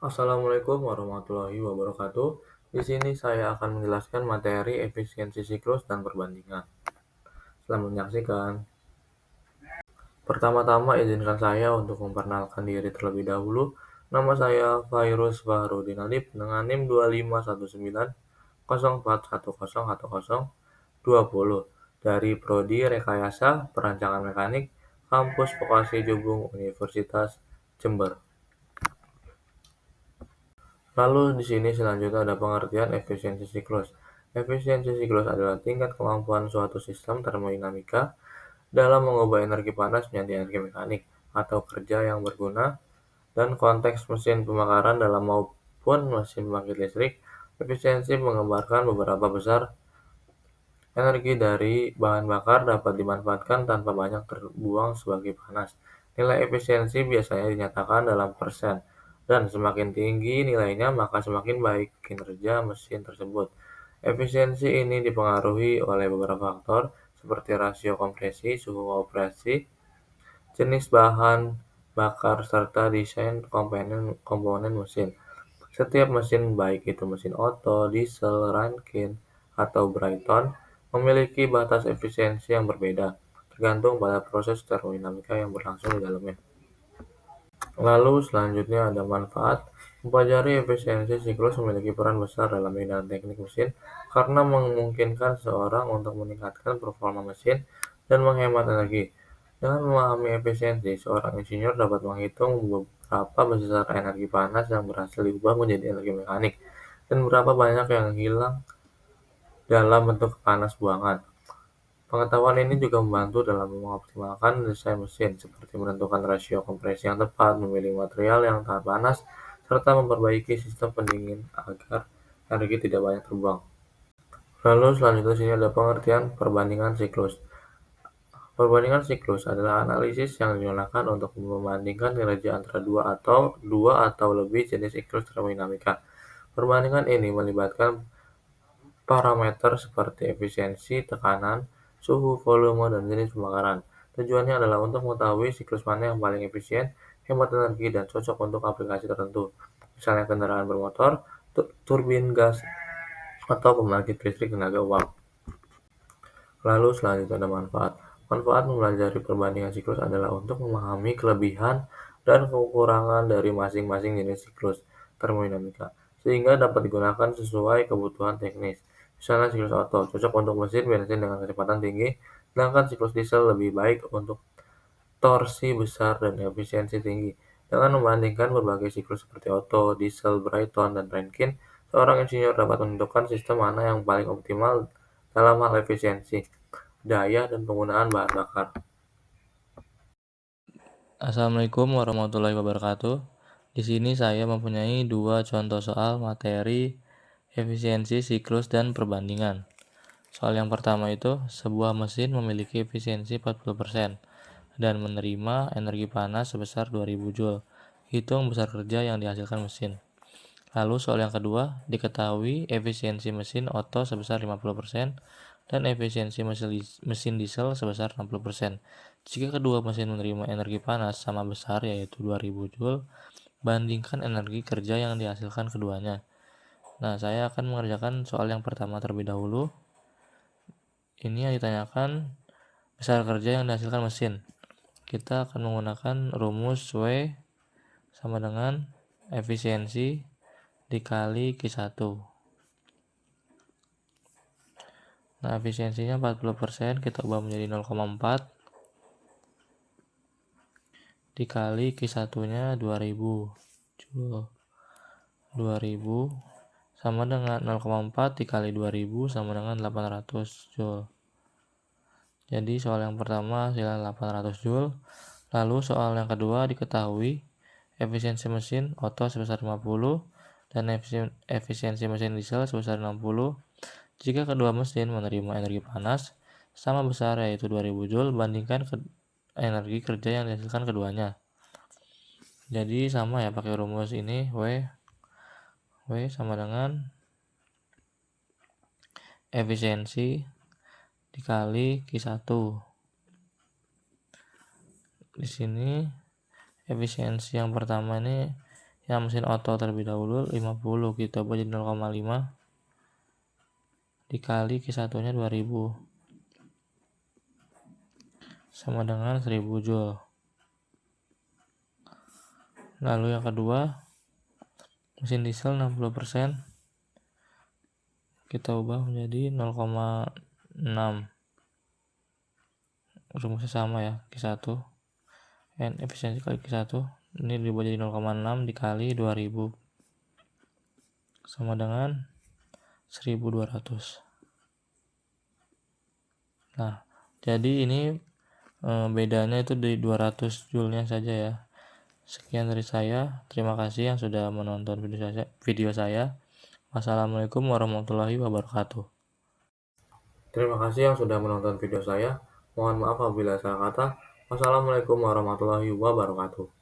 Assalamualaikum warahmatullahi wabarakatuh. Di sini saya akan menjelaskan materi efisiensi siklus dan perbandingan. Selamat menyaksikan. Pertama-tama izinkan saya untuk memperkenalkan diri terlebih dahulu. Nama saya Fairuz Fahrudin Adib dengan NIM 25190411020 dari Prodi Rekayasa Perancangan Mekanik Kampus Vokasi Jubung Universitas Jember. Lalu di sini selanjutnya ada pengertian efisiensi siklus. Efisiensi siklus adalah tingkat kemampuan suatu sistem termodinamika dalam mengubah energi panas menjadi energi mekanik atau kerja yang berguna dan konteks mesin pembakaran dalam maupun mesin pembangkit listrik. Efisiensi menggambarkan beberapa besar energi dari bahan bakar dapat dimanfaatkan tanpa banyak terbuang sebagai panas. Nilai efisiensi biasanya dinyatakan dalam persen, dan semakin tinggi nilainya maka semakin baik kinerja mesin tersebut. Efisiensi ini dipengaruhi oleh beberapa faktor seperti rasio kompresi, suhu operasi, jenis bahan bakar, serta desain komponen mesin. Setiap mesin, baik itu mesin Otto, diesel, Rankine, atau Brayton, memiliki batas efisiensi yang berbeda, tergantung pada proses termodinamika yang berlangsung di dalamnya. Lalu selanjutnya ada manfaat. Mempelajari efisiensi siklus memiliki peran besar dalam bidang teknik mesin karena memungkinkan seseorang untuk meningkatkan performa mesin dan menghemat energi. Dengan memahami efisiensi, seorang insinyur dapat menghitung berapa besar energi panas yang berhasil diubah menjadi energi mekanik dan berapa banyak yang hilang dalam bentuk panas buangan. Pengetahuan ini juga membantu dalam mengoptimalkan desain mesin, seperti menentukan rasio kompresi yang tepat, memilih material yang tahan panas, serta memperbaiki sistem pendingin agar energi tidak banyak terbuang. Lalu selanjutnya sini ada pengertian perbandingan siklus. Perbandingan siklus adalah analisis yang digunakan untuk membandingkan kinerja antara dua atau lebih jenis siklus termodinamika. Perbandingan ini melibatkan parameter seperti efisiensi, tekanan, suhu, volume, dan jenis pembakaran. Tujuannya adalah untuk mengetahui siklus mana yang paling efisien, hemat energi, dan cocok untuk aplikasi tertentu. Misalnya kendaraan bermotor, turbin gas, atau pembangkit listrik tenaga uap. Lalu selanjutnya ada manfaat. Manfaat mempelajari perbandingan siklus adalah untuk memahami kelebihan dan kekurangan dari masing-masing jenis siklus termodinamika, sehingga dapat digunakan sesuai kebutuhan teknis. Misalnya siklus Otto cocok untuk mesin bensin dengan kecepatan tinggi, sedangkan siklus diesel lebih baik untuk torsi besar dan efisiensi tinggi. Dengan membandingkan berbagai siklus seperti Otto, diesel, Brayton, dan Rankine, seorang insinyur dapat menentukan sistem mana yang paling optimal dalam hal efisiensi, daya, dan penggunaan bahan bakar. Assalamualaikum warahmatullahi wabarakatuh. Di sini saya mempunyai dua contoh soal materi efisiensi siklus dan perbandingan. Soal yang pertama itu, sebuah mesin memiliki efisiensi 40% dan menerima energi panas sebesar 2000 Joule. Hitung besar kerja yang dihasilkan mesin. Lalu soal yang kedua, diketahui efisiensi mesin Otto sebesar 50% dan efisiensi mesin diesel sebesar 60%. Jika kedua mesin menerima energi panas sama besar yaitu 2000 Joule, bandingkan energi kerja yang dihasilkan keduanya. Nah, saya akan mengerjakan soal yang pertama terlebih dahulu. Ini yang ditanyakan besar kerja yang dihasilkan mesin. Kita akan menggunakan rumus W sama dengan efisiensi dikali Q1. Nah, efisiensinya 40%, kita ubah menjadi 0,4 dikali Q1-nya 2000 Joule. 2000 sama dengan 0,4 dikali 2000 sama dengan 800 Joule. Jadi soal yang pertama hasilnya 800 Joule. Lalu soal yang kedua diketahui efisiensi mesin Otto sebesar 50 dan efisiensi mesin diesel sebesar 60. Jika kedua mesin menerima energi panas sama besar yaitu 2000 Joule, bandingkan energi kerja yang dihasilkan keduanya. Jadi sama ya, pakai rumus ini W sama dengan efisiensi dikali Q1. Di sini efisiensi yang pertama ini yang mesin oto terlebih dahulu 50, kita ubah jadi 0,5 dikali Q1 nya 2000 sama dengan 1000 Joule. Lalu yang kedua, mesin diesel 60%, kita ubah menjadi 0,6. Rumusnya sama ya, Q1 N efisiensi kali Q1, ini diubah jadi 0,6 dikali 2000 sama dengan 1200. Nah, jadi ini bedanya itu di 200 Joule-nya saja ya. Sekian dari saya, terima kasih yang sudah menonton video saya. Wassalamualaikum warahmatullahi wabarakatuh. Terima kasih yang sudah menonton video saya. Mohon maaf apabila salah kata. Wassalamualaikum warahmatullahi wabarakatuh.